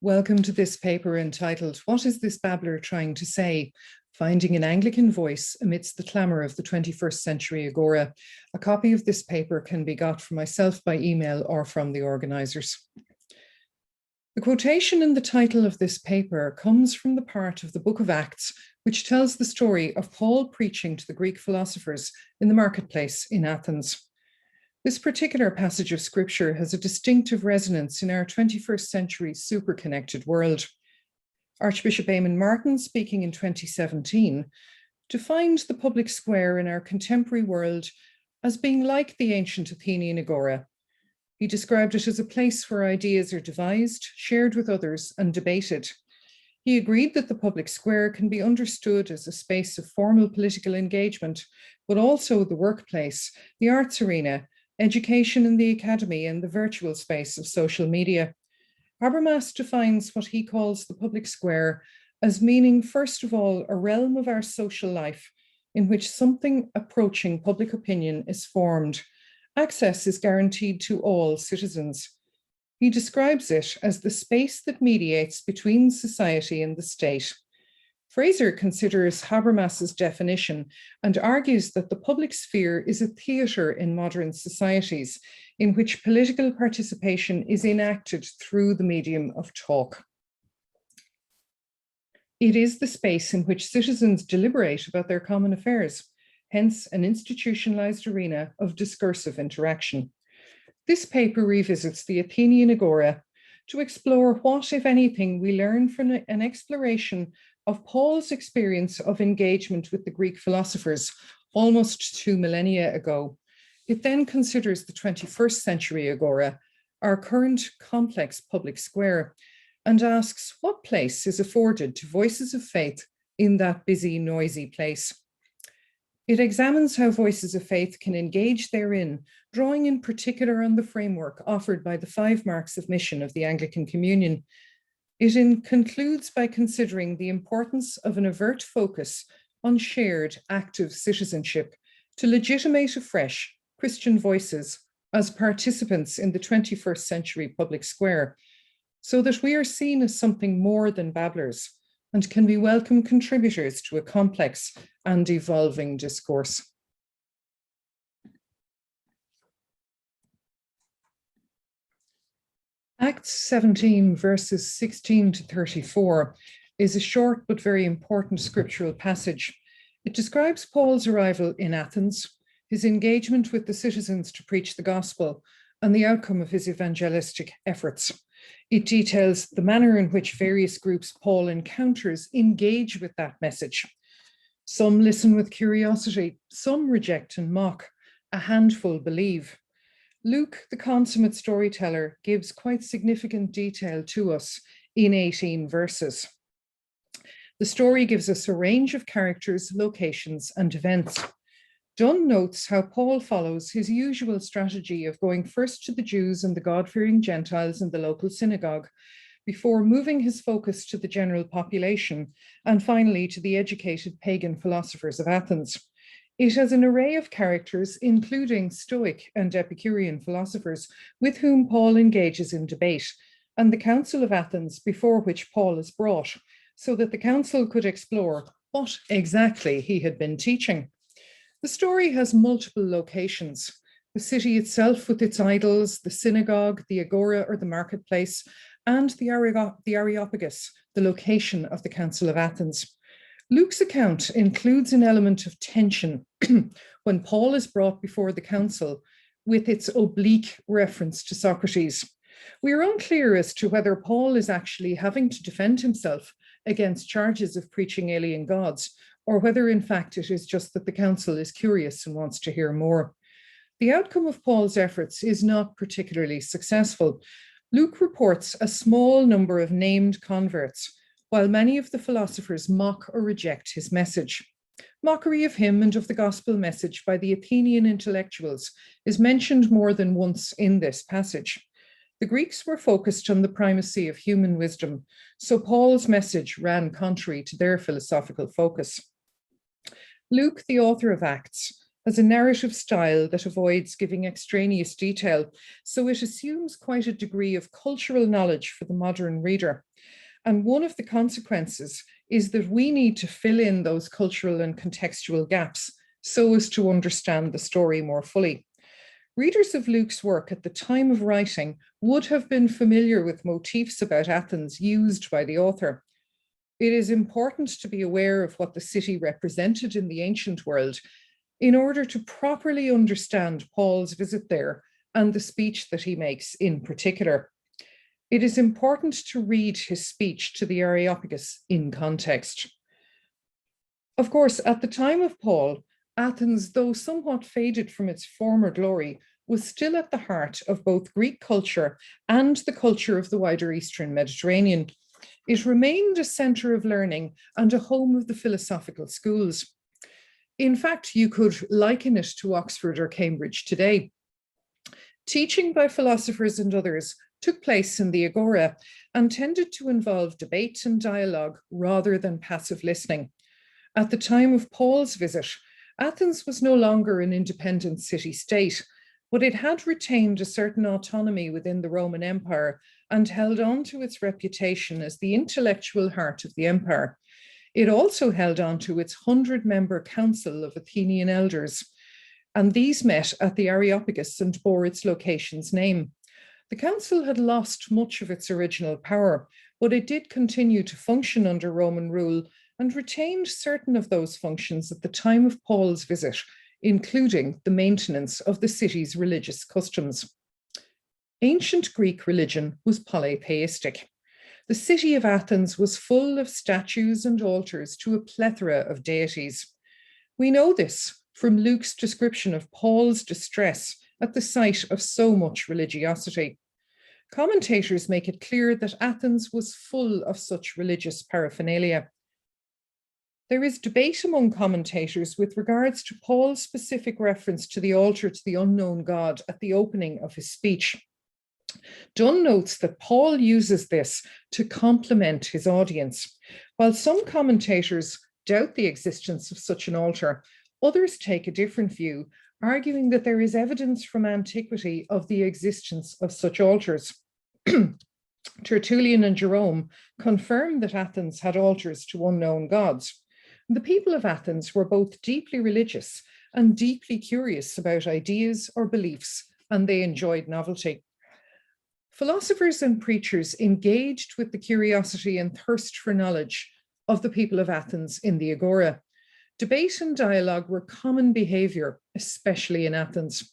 Welcome to this paper entitled, "What is this babbler trying to say? Finding an Anglican voice amidst the clamour of the 21st century Agora." A copy of this paper can be got from myself by email or from the organisers. The quotation in the title of this paper comes from the part of the Book of Acts, which tells the story of Paul preaching to the Greek philosophers in the marketplace in Athens. This particular passage of scripture has a distinctive resonance in our 21st century super-connected world. Archbishop Eamon Martin, speaking in 2017, defined the public square in our contemporary world as being like the ancient Athenian Agora. He described it as a place where ideas are devised, shared with others, and debated. He agreed that the public square can be understood as a space of formal political engagement, but also the workplace, the arts arena, education in the academy, and the virtual space of social media. Habermas defines what he calls the public square as meaning, first of all, a realm of our social life in which something approaching public opinion is formed. Access is guaranteed to all citizens. He describes it as the space that mediates between society and the state. Fraser considers Habermas's definition and argues that the public sphere is a theatre in modern societies in which political participation is enacted through the medium of talk. It is the space in which citizens deliberate about their common affairs, hence an institutionalized arena of discursive interaction. This paper revisits the Athenian Agora to explore what, if anything, we learn from an exploration of Paul's experience of engagement with the Greek philosophers almost 2 millennia ago. It then considers the 21st century Agora, our current complex public square, and asks what place is afforded to voices of faith in that busy, noisy place. It examines how voices of faith can engage therein, drawing in particular on the framework offered by the 5 marks of mission of the Anglican Communion. It concludes by considering the importance of an overt focus on shared, active citizenship to legitimate afresh Christian voices as participants in the 21st century public square, so that we are seen as something more than babblers and can be welcome contributors to a complex and evolving discourse. Acts 17, verses 16 to 34 is a short but very important scriptural passage. It describes Paul's arrival in Athens, his engagement with the citizens to preach the gospel, and the outcome of his evangelistic efforts. It details the manner in which various groups Paul encounters engage with that message. Some listen with curiosity, some reject and mock, a handful believe. Luke, the consummate storyteller, gives quite significant detail to us in 18 verses. The story gives us a range of characters, locations, and events. Dunn notes how Paul follows his usual strategy of going first to the Jews and the God-fearing Gentiles in the local synagogue, before moving his focus to the general population, and finally to the educated pagan philosophers of Athens. It has an array of characters, including Stoic and Epicurean philosophers, with whom Paul engages in debate, and the Council of Athens, before which Paul is brought, so that the council could explore what exactly he had been teaching. The story has multiple locations: the city itself with its idols, the synagogue, the agora or the marketplace, and the Areopagus, the location of the Council of Athens. Luke's account includes an element of tension when Paul is brought before the council with its oblique reference to Socrates. We are unclear as to whether Paul is actually having to defend himself against charges of preaching alien gods, or whether in fact it is just that the council is curious and wants to hear more. The outcome of Paul's efforts is not particularly successful. Luke reports a small number of named converts, while many of the philosophers mock or reject his message. Mockery of him and of the gospel message by the Athenian intellectuals is mentioned more than once in this passage. The Greeks were focused on the primacy of human wisdom, so Paul's message ran contrary to their philosophical focus. Luke, the author of Acts, has a narrative style that avoids giving extraneous detail, so it assumes quite a degree of cultural knowledge for the modern reader. And one of the consequences is that we need to fill in those cultural and contextual gaps so as to understand the story more fully. Readers of Luke's work at the time of writing would have been familiar with motifs about Athens used by the author. It is important to be aware of what the city represented in the ancient world in order to properly understand Paul's visit there and the speech that he makes in particular. It is important to read his speech to the Areopagus in context. Of course, at the time of Paul, Athens, though somewhat faded from its former glory, was still at the heart of both Greek culture and the culture of the wider Eastern Mediterranean. It remained a center of learning and a home of the philosophical schools. In fact, you could liken it to Oxford or Cambridge today. Teaching by philosophers and others took place in the Agora and tended to involve debate and dialogue rather than passive listening. At the time of Paul's visit, Athens was no longer an independent city-state, but it had retained a certain autonomy within the Roman Empire and held on to its reputation as the intellectual heart of the empire. It also held on to its 100-member council of Athenian elders, and these met at the Areopagus and bore its location's name. The council had lost much of its original power, but it did continue to function under Roman rule and retained certain of those functions at the time of Paul's visit, including the maintenance of the city's religious customs. Ancient Greek religion was polytheistic. The city of Athens was full of statues and altars to a plethora of deities. We know this from Luke's description of Paul's distress at the sight of so much religiosity. Commentators make it clear that Athens was full of such religious paraphernalia. There is debate among commentators with regards to Paul's specific reference to the altar to the unknown God at the opening of his speech. Dunn notes that Paul uses this to compliment his audience. While some commentators doubt the existence of such an altar, others take a different view, arguing that there is evidence from antiquity of the existence of such altars. Tertullian and Jerome confirm that Athens had altars to unknown gods. The people of Athens were both deeply religious and deeply curious about ideas or beliefs, and they enjoyed novelty. Philosophers and preachers engaged with the curiosity and thirst for knowledge of the people of Athens in the Agora. Debate and dialogue were common behavior, especially in Athens.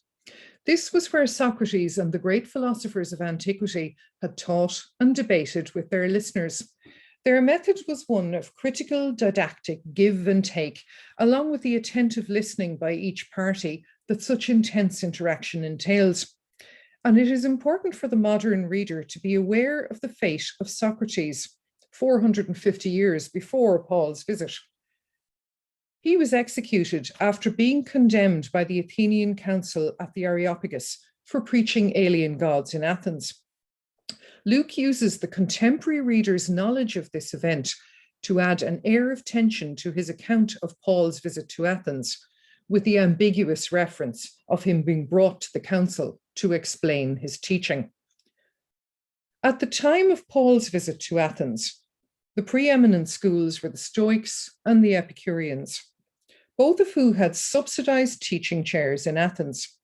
This was where Socrates and the great philosophers of antiquity had taught and debated with their listeners. Their method was one of critical, didactic give and take, along with the attentive listening by each party that such intense interaction entails. And it is important for the modern reader to be aware of the fate of Socrates 450 years before Paul's visit. He was executed after being condemned by the Athenian council at the Areopagus for preaching alien gods in Athens. Luke uses the contemporary reader's knowledge of this event to add an air of tension to his account of Paul's visit to Athens, with the ambiguous reference of him being brought to the council to explain his teaching. At the time of Paul's visit to Athens, the preeminent schools were the Stoics and the Epicureans, both of whom had subsidized teaching chairs in Athens.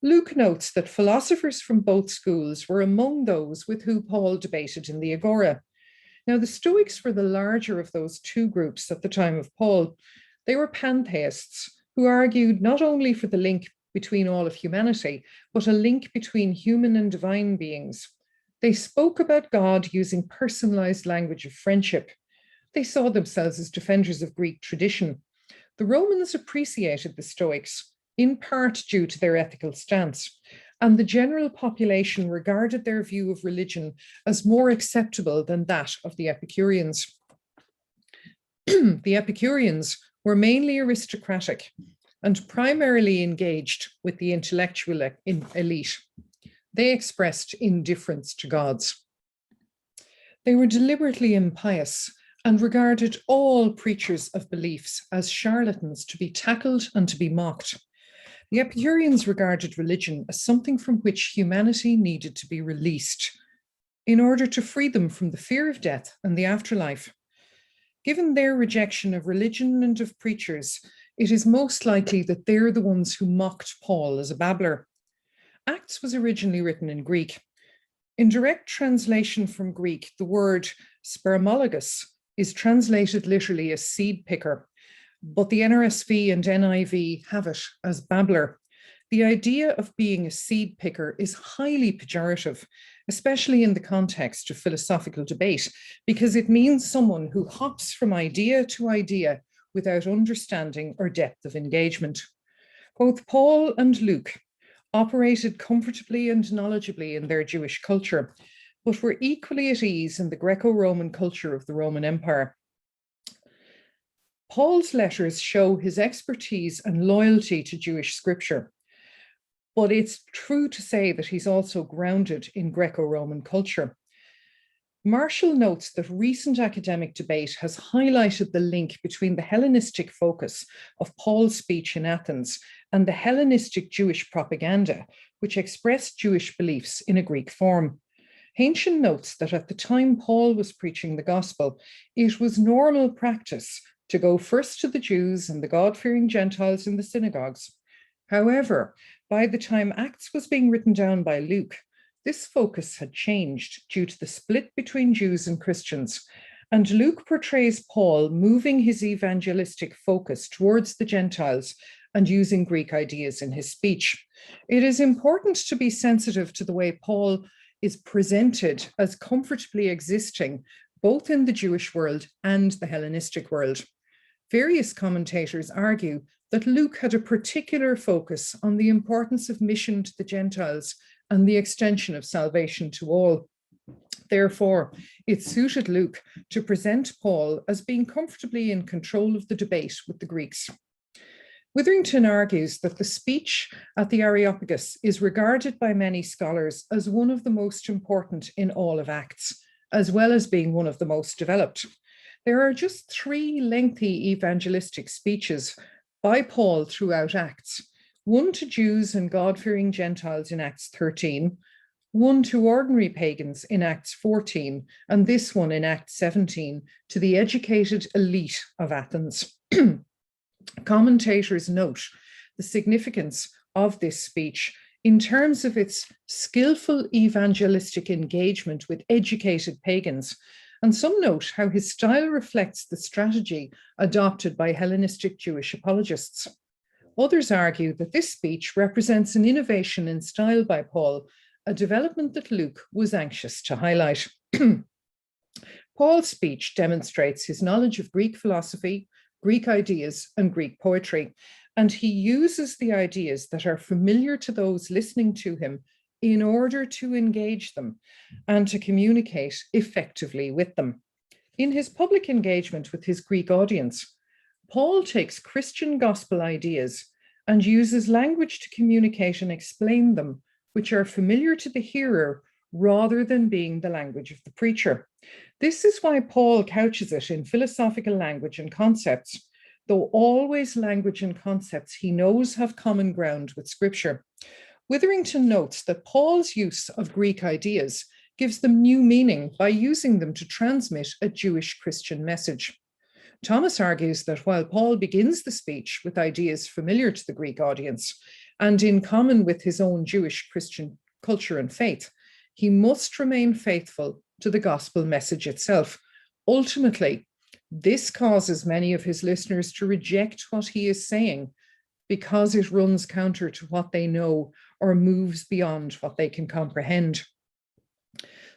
Luke notes that philosophers from both schools were among those with whom Paul debated in the Agora. Now, the Stoics were the larger of those two groups at the time of Paul. They were pantheists who argued not only for the link between all of humanity, but a link between human and divine beings. They spoke about God using personalized language of friendship. They saw themselves as defenders of Greek tradition. The Romans appreciated the Stoics, in part due to their ethical stance, and the general population regarded their view of religion as more acceptable than that of the Epicureans. The Epicureans were mainly aristocratic and primarily engaged with the intellectual elite. They expressed indifference to gods. They were deliberately impious and regarded all preachers of beliefs as charlatans to be tackled and to be mocked. The Epicureans regarded religion as something from which humanity needed to be released in order to free them from the fear of death and the afterlife. Given their rejection of religion and of preachers, it is most likely that they're the ones who mocked Paul as a babbler. Acts was originally written in Greek. In direct translation from Greek, the word spermologus is translated literally as seed picker, but the NRSV and NIV have it as babbler. The idea of being a seed picker is highly pejorative, especially in the context of philosophical debate, because it means someone who hops from idea to idea without understanding or depth of engagement. Both Paul and Luke operated comfortably and knowledgeably in their Jewish culture, but were equally at ease in the Greco-Roman culture of the Roman Empire. Paul's letters show his expertise and loyalty to Jewish scripture, but it's true to say that he's also grounded in Greco-Roman culture. Marshall notes that recent academic debate has highlighted the link between the Hellenistic focus of Paul's speech in Athens and the Hellenistic Jewish propaganda, which expressed Jewish beliefs in a Greek form. Hainchen notes that at the time Paul was preaching the gospel, it was normal practice to go first to the Jews and the God-fearing Gentiles in the synagogues. However, by the time Acts was being written down by Luke, this focus had changed due to the split between Jews and Christians, and Luke portrays Paul moving his evangelistic focus towards the Gentiles and using Greek ideas in his speech. It is important to be sensitive to the way Paul is presented as comfortably existing both in the Jewish world and the Hellenistic world. Various commentators argue that Luke had a particular focus on the importance of mission to the Gentiles and the extension of salvation to all. Therefore, it suited Luke to present Paul as being comfortably in control of the debate with the Greeks. Witherington argues that the speech at the Areopagus is regarded by many scholars as one of the most important in all of Acts, as well as being one of the most developed. There are just 3 lengthy evangelistic speeches by Paul throughout Acts, one to Jews and God-fearing Gentiles in Acts 13, one to ordinary pagans in Acts 14, and this one in Acts 17 to the educated elite of Athens. Commentators note the significance of this speech in terms of its skillful evangelistic engagement with educated pagans, and some note how his style reflects the strategy adopted by Hellenistic Jewish apologists. Others argue that this speech represents an innovation in style by Paul, a development that Luke was anxious to highlight. Paul's speech demonstrates his knowledge of Greek philosophy, Greek ideas, and Greek poetry, and he uses the ideas that are familiar to those listening to him in order to engage them and to communicate effectively with them. In his public engagement with his Greek audience, Paul takes Christian gospel ideas and uses language to communicate and explain them, which are familiar to the hearer rather than being the language of the preacher. This is why Paul couches it in philosophical language and concepts, though always language and concepts he knows have common ground with Scripture. Witherington notes that Paul's use of Greek ideas gives them new meaning by using them to transmit a Jewish Christian message. Thomas argues that while Paul begins the speech with ideas familiar to the Greek audience and in common with his own Jewish Christian culture and faith, he must remain faithful to the gospel message itself. Ultimately, this causes many of his listeners to reject what he is saying because it runs counter to what they know or moves beyond what they can comprehend.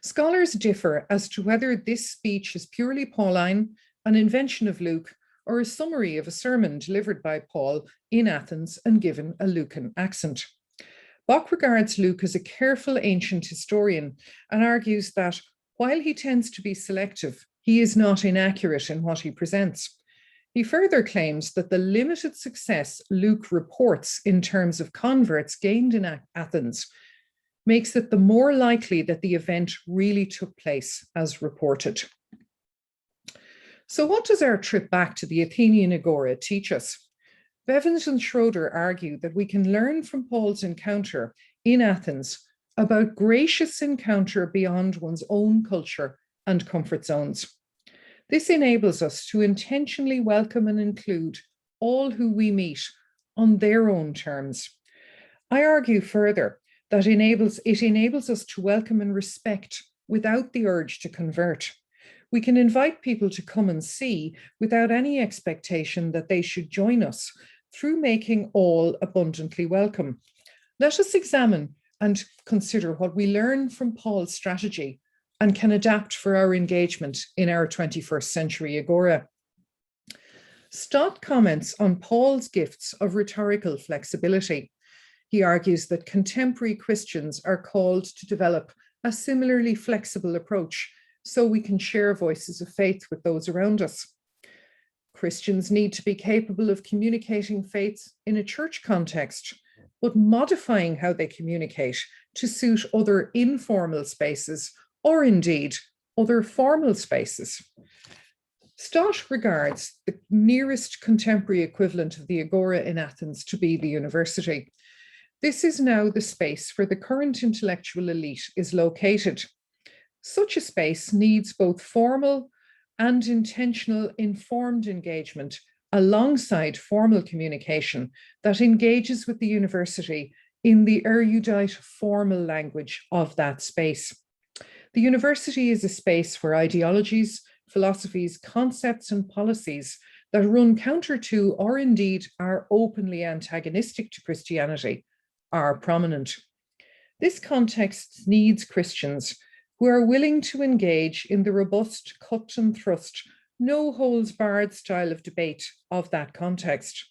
Scholars differ as to whether this speech is purely Pauline, an invention of Luke, or a summary of a sermon delivered by Paul in Athens and given a Lucan accent. Bock regards Luke as a careful ancient historian and argues that while he tends to be selective, he is not inaccurate in what he presents. He further claims that the limited success Luke reports in terms of converts gained in Athens makes it the more likely that the event really took place as reported. So what does our trip back to the Athenian Agora teach us? Bevins and Schroeder argue that we can learn from Paul's encounter in Athens about gracious encounter beyond one's own culture and comfort zones. This enables us to intentionally welcome and include all who we meet on their own terms. I argue further that it enables us to welcome and respect without the urge to convert. We can invite people to come and see without any expectation that they should join us, through making all abundantly welcome. Let us examine and consider what we learn from Paul's strategy and can adapt for our engagement in our 21st century Agora. Stott comments on Paul's gifts of rhetorical flexibility. He argues that contemporary Christians are called to develop a similarly flexible approach so we can share voices of faith with those around us. Christians need to be capable of communicating faith in a church context, but modifying how they communicate to suit other informal spaces or indeed other formal spaces. Stott regards the nearest contemporary equivalent of the Agora in Athens to be the university. This is now the space where the current intellectual elite is located. Such a space needs both formal and intentional informed engagement alongside formal communication that engages with the university in the erudite formal language of that space. The university is a space where ideologies, philosophies, concepts, and policies that run counter to or indeed are openly antagonistic to Christianity are prominent. This context needs Christians who are willing to engage in the robust cut and thrust, no holds barred style of debate of that context.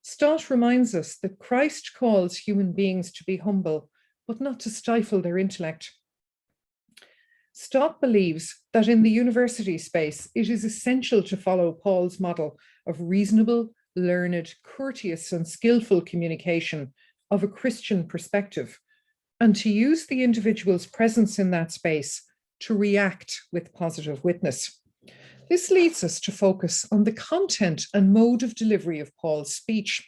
Stott reminds us that Christ calls human beings to be humble, but not to stifle their intellect. Stott believes that in the university space, it is essential to follow Paul's model of reasonable, learned, courteous, and skillful communication of a Christian perspective, and to use the individual's presence in that space to react with positive witness. This leads us to focus on the content and mode of delivery of Paul's speech.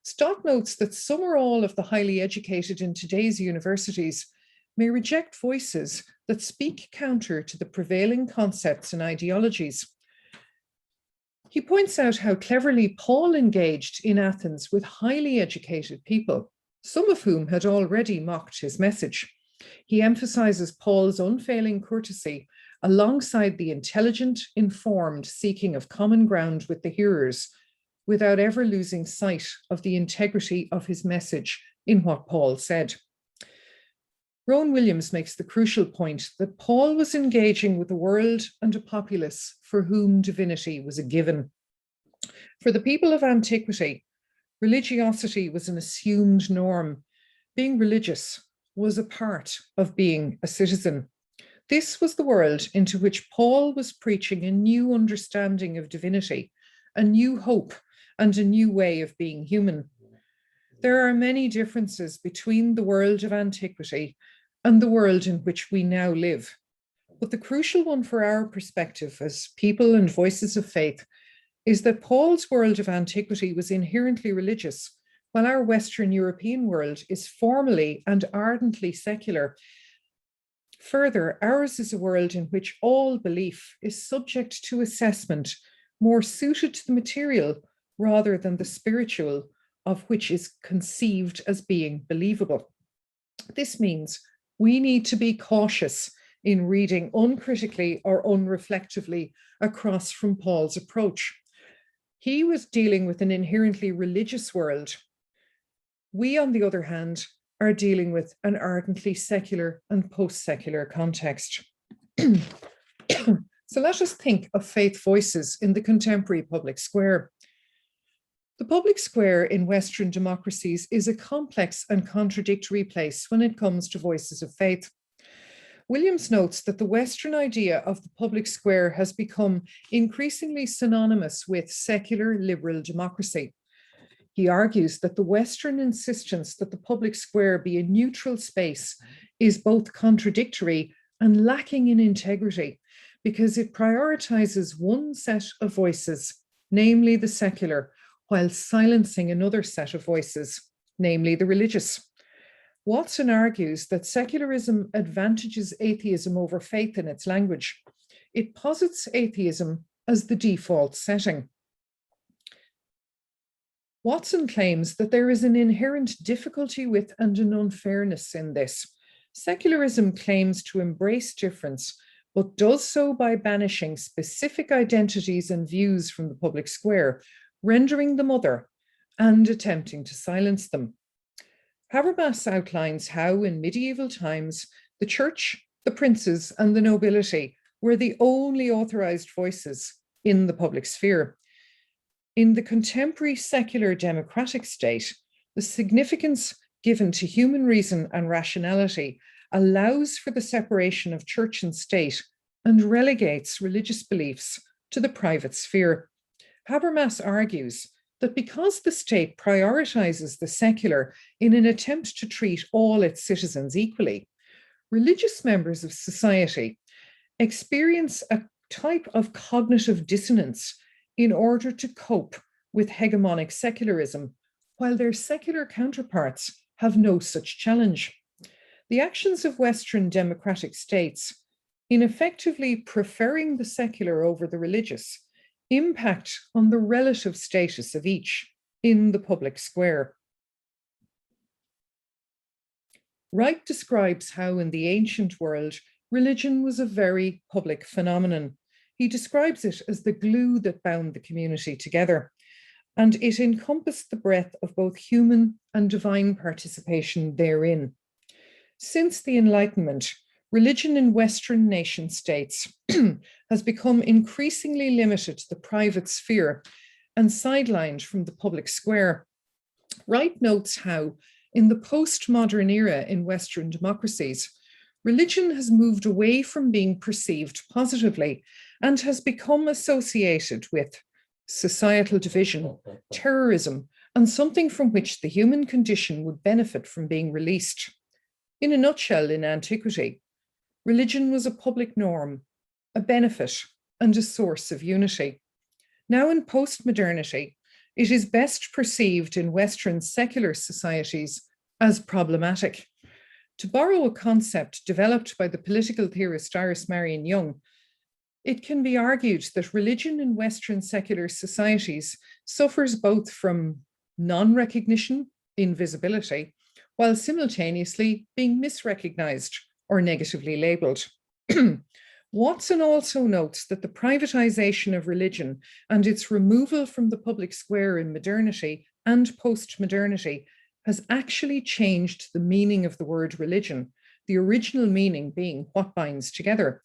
Stott notes that some or all of the highly educated in today's universities may reject voices that speak counter to the prevailing concepts and ideologies. He points out how cleverly Paul engaged in Athens with highly educated people, some of whom had already mocked his message. He emphasizes Paul's unfailing courtesy alongside the intelligent, informed seeking of common ground with the hearers, without ever losing sight of the integrity of his message in what Paul said. Rowan Williams makes the crucial point that Paul was engaging with a world and a populace for whom divinity was a given. For the people of antiquity, religiosity was an assumed norm. Being religious was a part of being a citizen. This was the world into which Paul was preaching a new understanding of divinity, a new hope, and a new way of being human. There are many differences between the world of antiquity and the world in which we now live. But the crucial one for our perspective as people and voices of faith is that Paul's world of antiquity was inherently religious, while our Western European world is formally and ardently secular. Further, ours is a world in which all belief is subject to assessment, more suited to the material rather than the spiritual, of which is conceived as being believable. This means we need to be cautious in reading uncritically or unreflectively across from Paul's approach. He was dealing with an inherently religious world. We, on the other hand, are dealing with an ardently secular and post-secular context. So let us think of faith voices in the contemporary public square. The public square in Western democracies is a complex and contradictory place when it comes to voices of faith. Williams notes that the Western idea of the public square has become increasingly synonymous with secular liberal democracy. He argues that the Western insistence that the public square be a neutral space is both contradictory and lacking in integrity, because it prioritizes one set of voices, namely the secular, while silencing another set of voices, namely the religious. Watson argues that secularism advantages atheism over faith in its language. It posits atheism as the default setting. Watson claims that there is an inherent difficulty with and an unfairness in this. Secularism claims to embrace difference, but does so by banishing specific identities and views from the public square, rendering them other, and attempting to silence them. Habermas outlines how, in medieval times, the church, the princes, and the nobility were the only authorized voices in the public sphere. In the contemporary secular democratic state, the significance given to human reason and rationality allows for the separation of church and state and relegates religious beliefs to the private sphere. Habermas argues that because the state prioritizes the secular in an attempt to treat all its citizens equally, religious members of society experience a type of cognitive dissonance in order to cope with hegemonic secularism, while their secular counterparts have no such challenge. The actions of Western democratic states in effectively preferring the secular over the religious impact on the relative status of each in the public square. Wright describes how in the ancient world, religion was a very public phenomenon. He describes it as the glue that bound the community together, and it encompassed the breadth of both human and divine participation therein. Since the Enlightenment, religion in Western nation states has become increasingly limited to the private sphere and sidelined from the public square. Wright notes how, in the postmodern era in Western democracies, religion has moved away from being perceived positively and has become associated with societal division, terrorism, and something from which the human condition would benefit from being released. In a nutshell, in antiquity, religion was a public norm, a benefit, and a source of unity. Now in postmodernity, it is best perceived in Western secular societies as problematic. To borrow a concept developed by the political theorist Iris Marion Young, it can be argued that religion in Western secular societies suffers both from non-recognition, invisibility, while simultaneously being misrecognized or negatively labeled. Watson also notes that the privatization of religion and its removal from the public square in modernity and post-modernity has actually changed the meaning of the word religion, the original meaning being what binds together.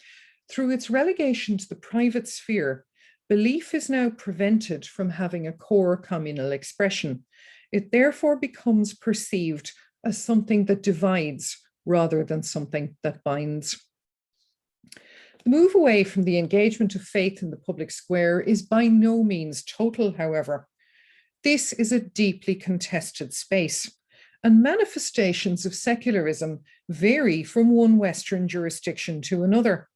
Through its relegation to the private sphere, belief is now prevented from having a core communal expression. It therefore becomes perceived as something that divides rather than something that binds. The move away from the engagement of faith in the public square is by no means total, however. This is a deeply contested space, and manifestations of secularism vary from one Western jurisdiction to another.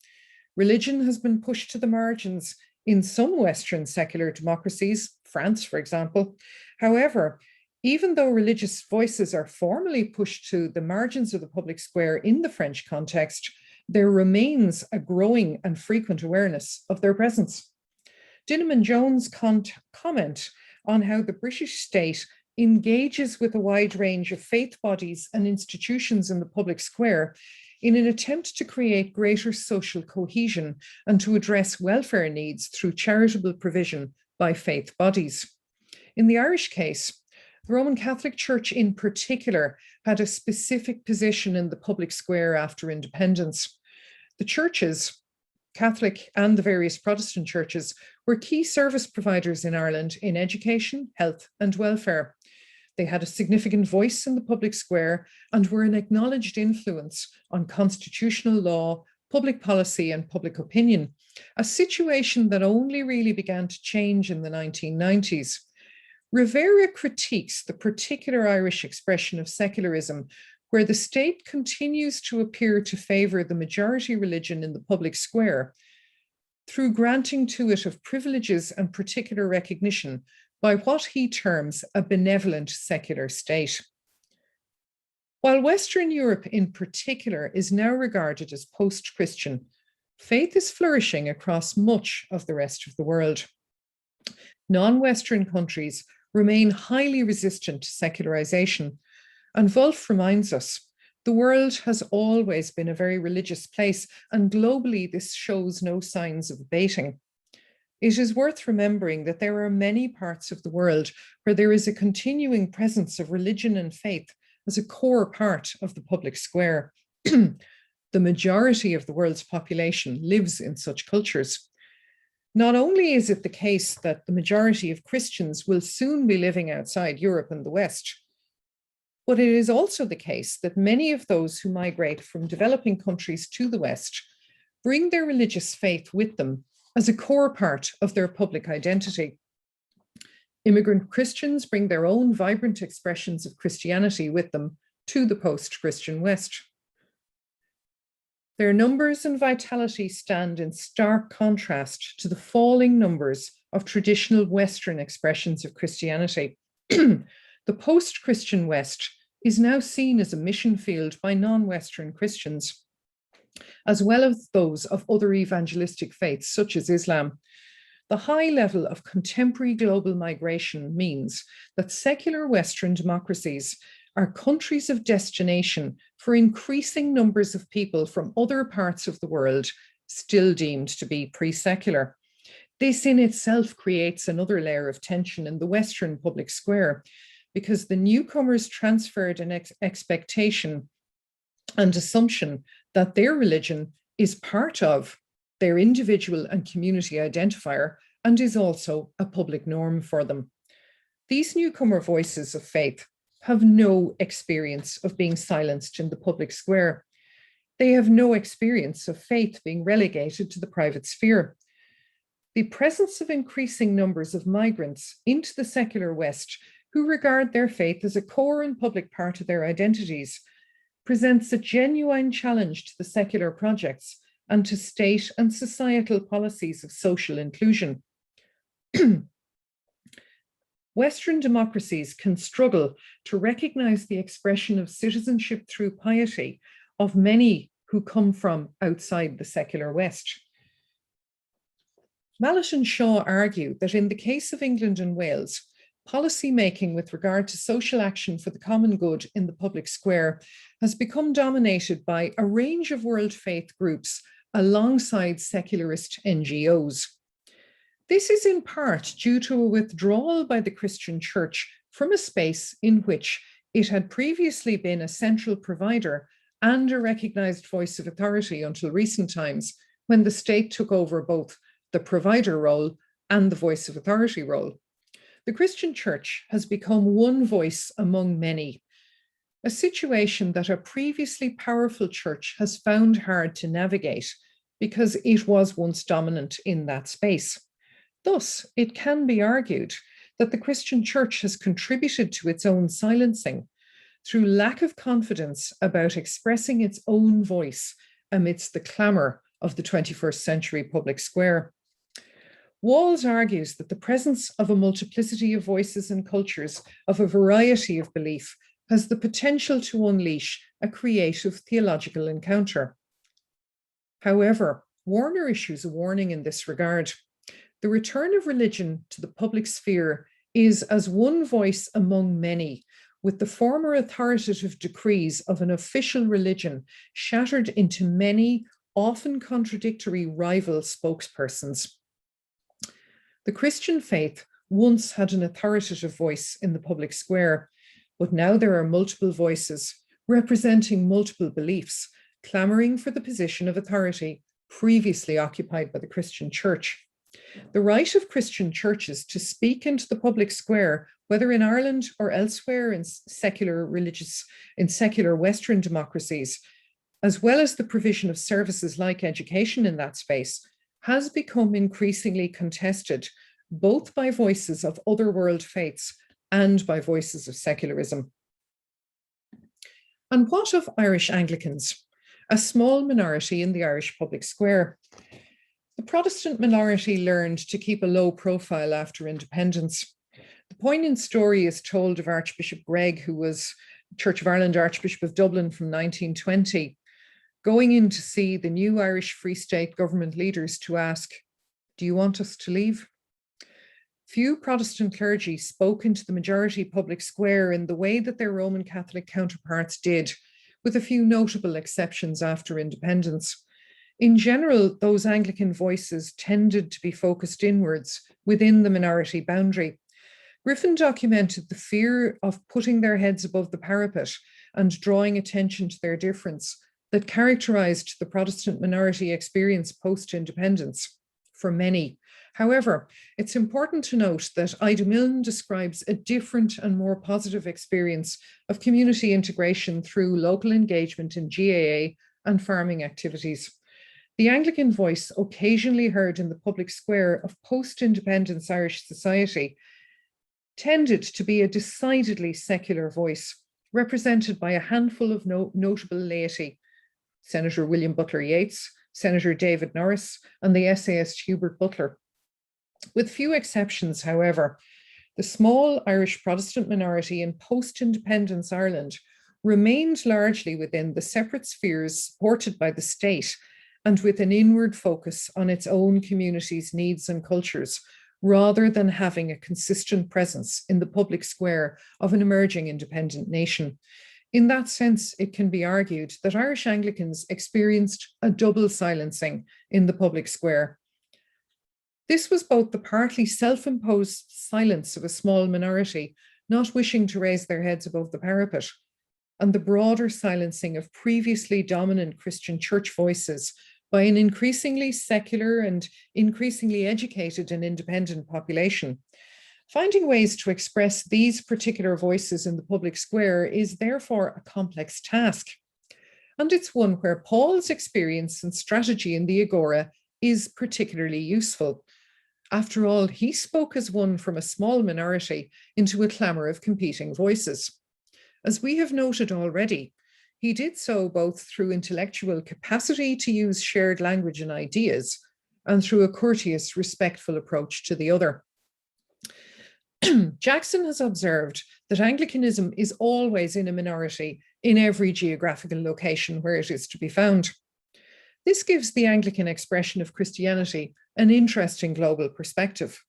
Religion has been pushed to the margins in some Western secular democracies, France, for example. However, even though religious voices are formally pushed to the margins of the public square in the French context, there remains a growing and frequent awareness of their presence. Dinham Jones' comment on how the British state engages with a wide range of faith bodies and institutions in the public square in an attempt to create greater social cohesion and to address welfare needs through charitable provision by faith bodies. In the Irish case, the Roman Catholic Church in particular had a specific position in the public square after independence. The churches, Catholic and the various Protestant churches, were key service providers in Ireland in education, health, and welfare. They had a significant voice in the public square and were an acknowledged influence on constitutional law, public policy, and public opinion, a situation that only really began to change in the 1990s. Rivera critiques the particular Irish expression of secularism, where the state continues to appear to favor the majority religion in the public square, through granting to it of privileges and particular recognition by what he terms a benevolent secular state. While Western Europe in particular is now regarded as post-Christian, faith is flourishing across much of the rest of the world. Non-Western countries remain highly resistant to secularization, and Wolf reminds us, the world has always been a very religious place, and globally this shows no signs of abating. It is worth remembering that there are many parts of the world where there is a continuing presence of religion and faith as a core part of the public square. The majority of the world's population lives in such cultures. Not only is it the case that the majority of Christians will soon be living outside Europe and the West, but it is also the case that many of those who migrate from developing countries to the West bring their religious faith with them as a core part of their public identity. Immigrant Christians bring their own vibrant expressions of Christianity with them to the post-Christian West. Their numbers and vitality stand in stark contrast to the falling numbers of traditional Western expressions of Christianity. The post-Christian West is now seen as a mission field by non-Western Christians, as well as those of other evangelistic faiths such as Islam. The high level of contemporary global migration means that secular Western democracies are countries of destination for increasing numbers of people from other parts of the world still deemed to be pre-secular. This in itself creates another layer of tension in the Western public square, because the newcomers transferred an expectation and assumption that their religion is part of their individual and community identifier and is also a public norm for them. These newcomer voices of faith have no experience of being silenced in the public square. They have no experience of faith being relegated to the private sphere. The presence of increasing numbers of migrants into the secular West who regard their faith as a core and public part of their identities presents a genuine challenge to the secular projects and to state and societal policies of social inclusion. Western democracies can struggle to recognize the expression of citizenship through piety of many who come from outside the secular West. Mallet and Shaw argue that in the case of England and Wales, policy making with regard to social action for the common good in the public square has become dominated by a range of world faith groups alongside secularist NGOs. This is in part due to a withdrawal by the Christian Church from a space in which it had previously been a central provider and a recognized voice of authority until recent times, when the state took over both the provider role and the voice of authority role. The Christian Church has become one voice among many, a situation that a previously powerful church has found hard to navigate because it was once dominant in that space. Thus, it can be argued that the Christian Church has contributed to its own silencing through lack of confidence about expressing its own voice amidst the clamour of the 21st century public square. Walls argues that the presence of a multiplicity of voices and cultures of a variety of belief has the potential to unleash a creative theological encounter. However, Warner issues a warning in this regard. The return of religion to the public sphere is as one voice among many, with the former authoritative decrees of an official religion shattered into many, often contradictory rival spokespersons. The Christian faith once had an authoritative voice in the public square, but now there are multiple voices representing multiple beliefs, clamoring for the position of authority previously occupied by the Christian Church. The right of Christian churches to speak into the public square, whether in Ireland or elsewhere in secular Western democracies, as well as the provision of services like education in that space, has become increasingly contested, both by voices of other world faiths and by voices of secularism. And what of Irish Anglicans, a small minority in the Irish public square? The Protestant minority learned to keep a low profile after independence. The poignant story is told of Archbishop Gregg, who was Church of Ireland Archbishop of Dublin from 1920, going in to see the new Irish Free State government leaders to ask, "Do you want us to leave?" Few Protestant clergy spoke into the majority public square in the way that their Roman Catholic counterparts did, with a few notable exceptions after independence. In general, those Anglican voices tended to be focused inwards within the minority boundary. Griffin documented the fear of putting their heads above the parapet and drawing attention to their difference that characterized the Protestant minority experience post-independence for many. However, it's important to note that Ida Milne describes a different and more positive experience of community integration through local engagement in GAA and farming activities. The Anglican voice, occasionally heard in the public square of post-independence Irish society, tended to be a decidedly secular voice, represented by a handful of notable laity: Senator William Butler Yeats, Senator David Norris, and the essayist Hubert Butler. With few exceptions, however, the small Irish Protestant minority in post-independence Ireland remained largely within the separate spheres supported by the state and with an inward focus on its own community's needs and cultures, rather than having a consistent presence in the public square of an emerging independent nation. In that sense, it can be argued that Irish Anglicans experienced a double silencing in the public square. This was both the partly self-imposed silence of a small minority not wishing to raise their heads above the parapet, and the broader silencing of previously dominant Christian church voices by an increasingly secular and increasingly educated and independent population. Finding ways to express these particular voices in the public square is therefore a complex task. And it's one where Paul's experience and strategy in the Agora is particularly useful. After all, he spoke as one from a small minority into a clamour of competing voices. As we have noted already, he did so both through intellectual capacity to use shared language and ideas, and through a courteous, respectful approach to the other. Jackson has observed that Anglicanism is always in a minority in every geographical location where it is to be found. This gives the Anglican expression of Christianity an interesting global perspective.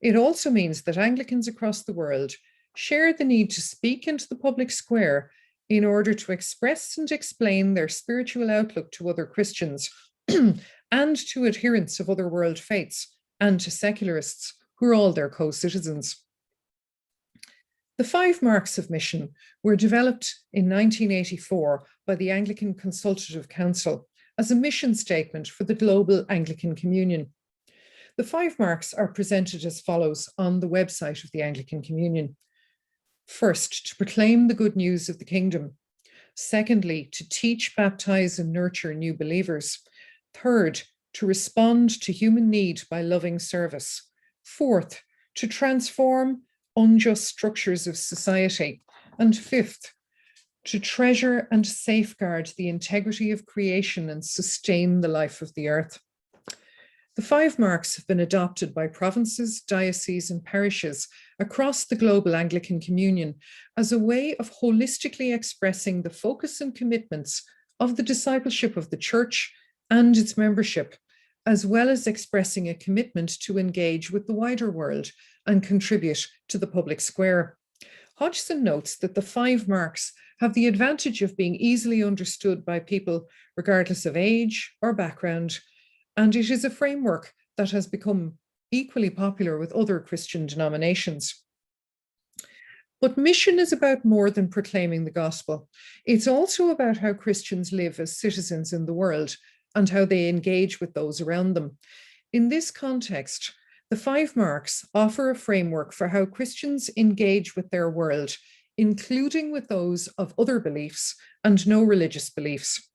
It also means that Anglicans across the world share the need to speak into the public square in order to express and explain their spiritual outlook to other Christians and to adherents of other world faiths and to secularists who are all their co-citizens. The 5 marks of mission were developed in 1984 by the Anglican Consultative Council as a mission statement for the global Anglican Communion. The 5 marks are presented as follows on the website of the Anglican Communion. First, to proclaim the good news of the kingdom. Secondly, to teach, baptize, and nurture new believers. Third, to respond to human need by loving service. Fourth, to transform unjust structures of society. And fifth, to treasure and safeguard the integrity of creation and sustain the life of the earth. The 5 marks have been adopted by provinces, dioceses, and parishes across the global Anglican Communion as a way of holistically expressing the focus and commitments of the discipleship of the Church and its membership, as well as expressing a commitment to engage with the wider world and contribute to the public square. Hodgson notes that the 5 marks have the advantage of being easily understood by people regardless of age or background, and it is a framework that has become equally popular with other Christian denominations. But mission is about more than proclaiming the gospel. It's also about how Christians live as citizens in the world and how they engage with those around them. In this context, the 5 marks offer a framework for how Christians engage with their world, including with those of other beliefs and no religious beliefs.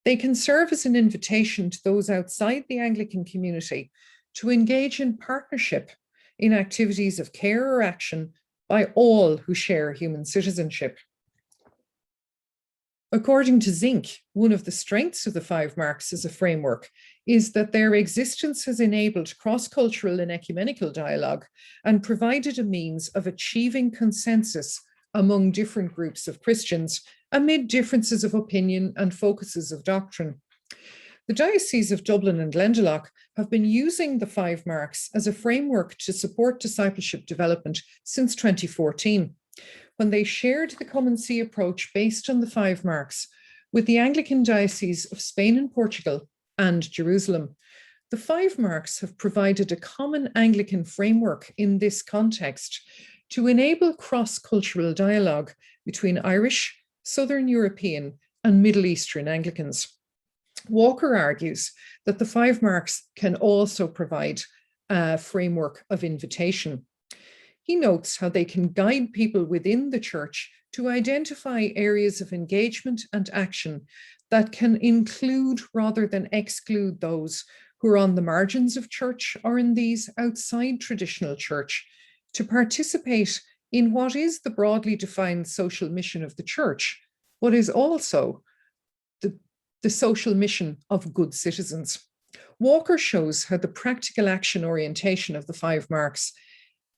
They can serve as an invitation to those outside the Anglican community to engage in partnership in activities of care or action by all who share human citizenship. According to Zink, one of the strengths of the 5 marks as a framework is that their existence has enabled cross-cultural and ecumenical dialogue and provided a means of achieving consensus among different groups of Christians amid differences of opinion and focuses of doctrine. The Diocese of Dublin and Glendalough have been using the 5 marks as a framework to support discipleship development since 2014, when they shared the Come and See approach based on the 5 marks with the Anglican Diocese of Spain and Portugal and Jerusalem. The 5 marks have provided a common Anglican framework in this context to enable cross-cultural dialogue between Irish, Southern European, and Middle Eastern Anglicans. Walker argues that the 5 marks can also provide a framework of invitation. He notes how they can guide people within the church to identify areas of engagement and action that can include rather than exclude those who are on the margins of church or in these outside traditional church, to participate in what is the broadly defined social mission of the church, but is also the social mission of good citizens. Walker shows how the practical action orientation of the 5 marks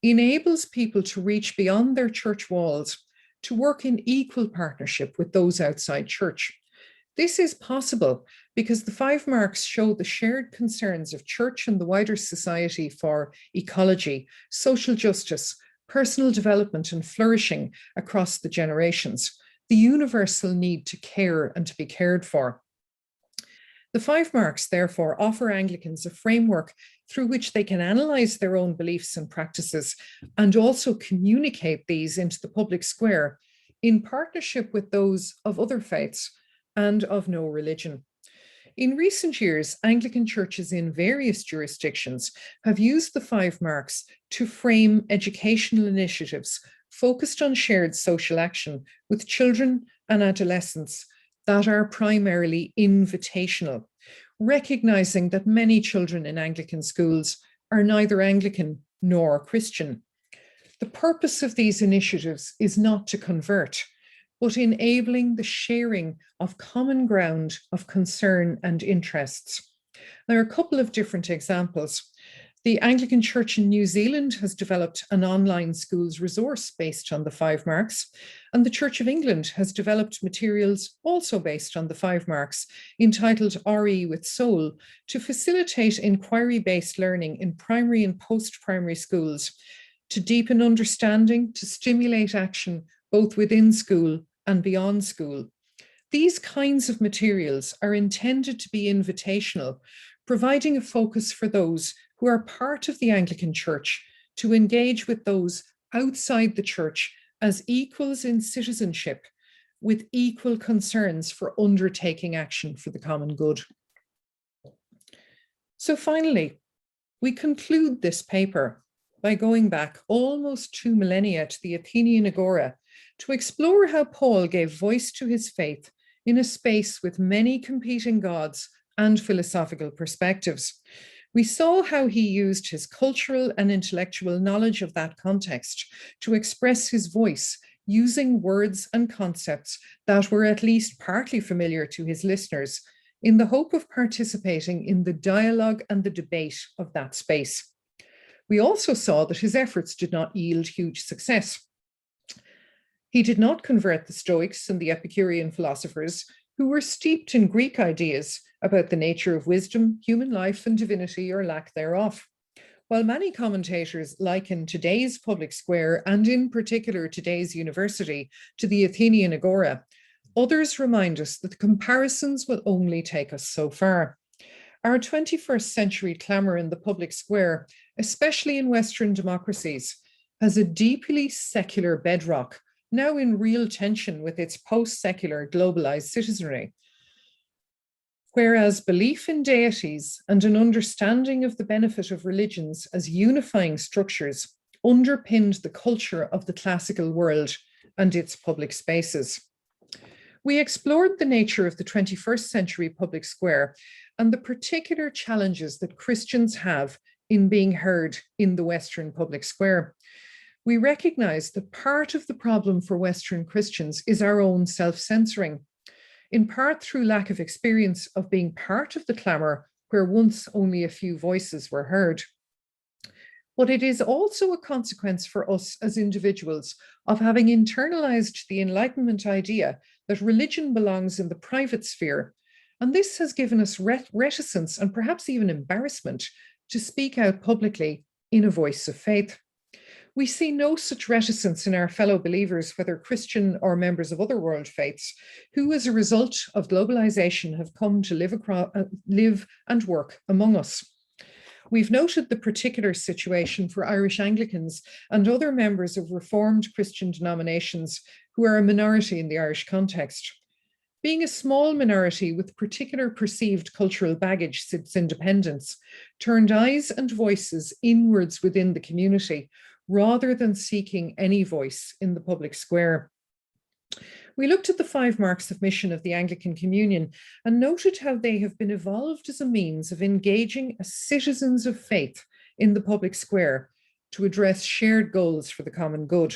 enables people to reach beyond their church walls to work in equal partnership with those outside church. This is possible because the 5 marks show the shared concerns of church and the wider society for ecology, social justice, personal development and flourishing across the generations, the universal need to care and to be cared for. The 5 marks, therefore, offer Anglicans a framework through which they can analyse their own beliefs and practices and also communicate these into the public square in partnership with those of other faiths and of no religion. In recent years, Anglican churches in various jurisdictions have used the 5 marks to frame educational initiatives focused on shared social action with children and adolescents that are primarily invitational, recognizing that many children in Anglican schools are neither Anglican nor Christian. The purpose of these initiatives is not to convert, but enabling the sharing of common ground of concern and interests. There are a couple of different examples. The Anglican Church in New Zealand has developed an online schools resource based on the 5 marks, and the Church of England has developed materials also based on the 5 marks, entitled RE with Soul, to facilitate inquiry-based learning in primary and post-primary schools, to deepen understanding, to stimulate action, both within school and beyond school. These kinds of materials are intended to be invitational, providing a focus for those who are part of the Anglican Church to engage with those outside the church as equals in citizenship, with equal concerns for undertaking action for the common good. So finally, we conclude this paper by going back almost 2 millennia to the Athenian Agora to explore how Paul gave voice to his faith in a space with many competing gods and philosophical perspectives. We saw how he used his cultural and intellectual knowledge of that context to express his voice using words and concepts that were at least partly familiar to his listeners, in the hope of participating in the dialogue and the debate of that space. We also saw that his efforts did not yield huge success. He did not convert the Stoics and the Epicurean philosophers, who were steeped in Greek ideas about the nature of wisdom, human life, and divinity or lack thereof. While many commentators liken today's public square, and in particular today's university, to the Athenian Agora, others remind us that comparisons will only take us so far. Our 21st century clamour in the public square, especially in Western democracies, has a deeply secular bedrock, now in real tension with its post-secular globalized citizenry. Whereas belief in deities and an understanding of the benefit of religions as unifying structures underpinned the culture of the classical world and its public spaces. We explored the nature of the 21st century public square and the particular challenges that Christians have in being heard in the Western public square. We recognize that part of the problem for Western Christians is our own self-censoring. in part through lack of experience of being part of the clamour where once only a few voices were heard. But it is also a consequence for us as individuals of having internalized the Enlightenment idea that religion belongs in the private sphere. And this has given us reticence and perhaps even embarrassment to speak out publicly in a voice of faith. We see no such reticence in our fellow believers, whether Christian or members of other world faiths, who as a result of globalization have come to live and work among us. We've noted the particular situation for Irish Anglicans and other members of Reformed Christian denominations who are a minority in the Irish context. Being a small minority with particular perceived cultural baggage since independence, turned eyes and voices inwards within the community rather than seeking any voice in the public square. We looked at the 5 marks of mission of the Anglican Communion and noted how they have been evolved as a means of engaging as citizens of faith in the public square to address shared goals for the common good.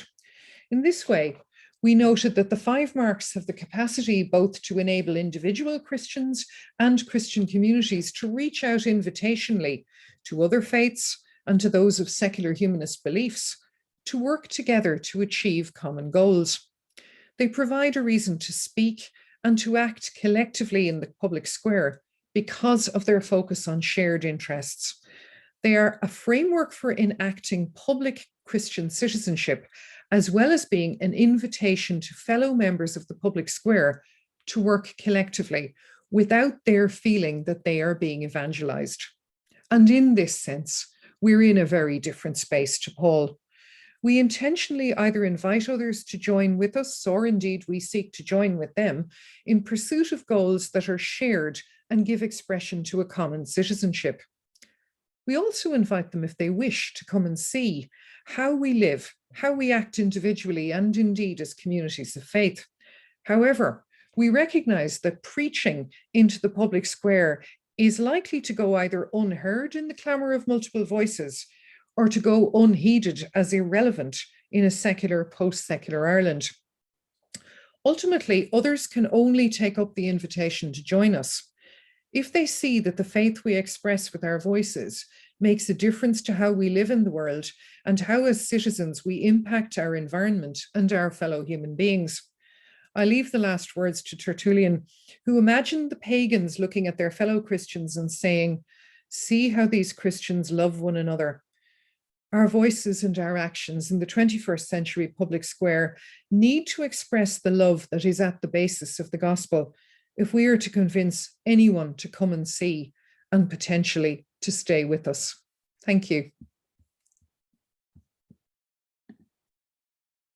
In this way, we noted that the 5 marks have the capacity both to enable individual Christians and Christian communities to reach out invitationally to other faiths and to those of secular humanist beliefs to work together to achieve common goals. They provide a reason to speak and to act collectively in the public square because of their focus on shared interests. They are a framework for enacting public Christian citizenship, as well as being an invitation to fellow members of the public square to work collectively without their feeling that they are being evangelized. And in this sense, we're in a very different space to Paul. We intentionally either invite others to join with us, or indeed we seek to join with them in pursuit of goals that are shared and give expression to a common citizenship. We also invite them, if they wish, to come and see how we live, how we act individually and indeed as communities of faith. However, we recognize that preaching into the public square is likely to go either unheard in the clamour of multiple voices or to go unheeded as irrelevant in a secular, post-secular Ireland. Ultimately, others can only take up the invitation to join us if they see that the faith we express with our voices makes a difference to how we live in the world and how as citizens we impact our environment and our fellow human beings. I leave the last words to Tertullian, who imagined the pagans looking at their fellow Christians and saying, "See how these Christians love one another." Our voices and our actions in the 21st century public square need to express the love that is at the basis of the gospel if we are to convince anyone to come and see and potentially to stay with us. Thank you.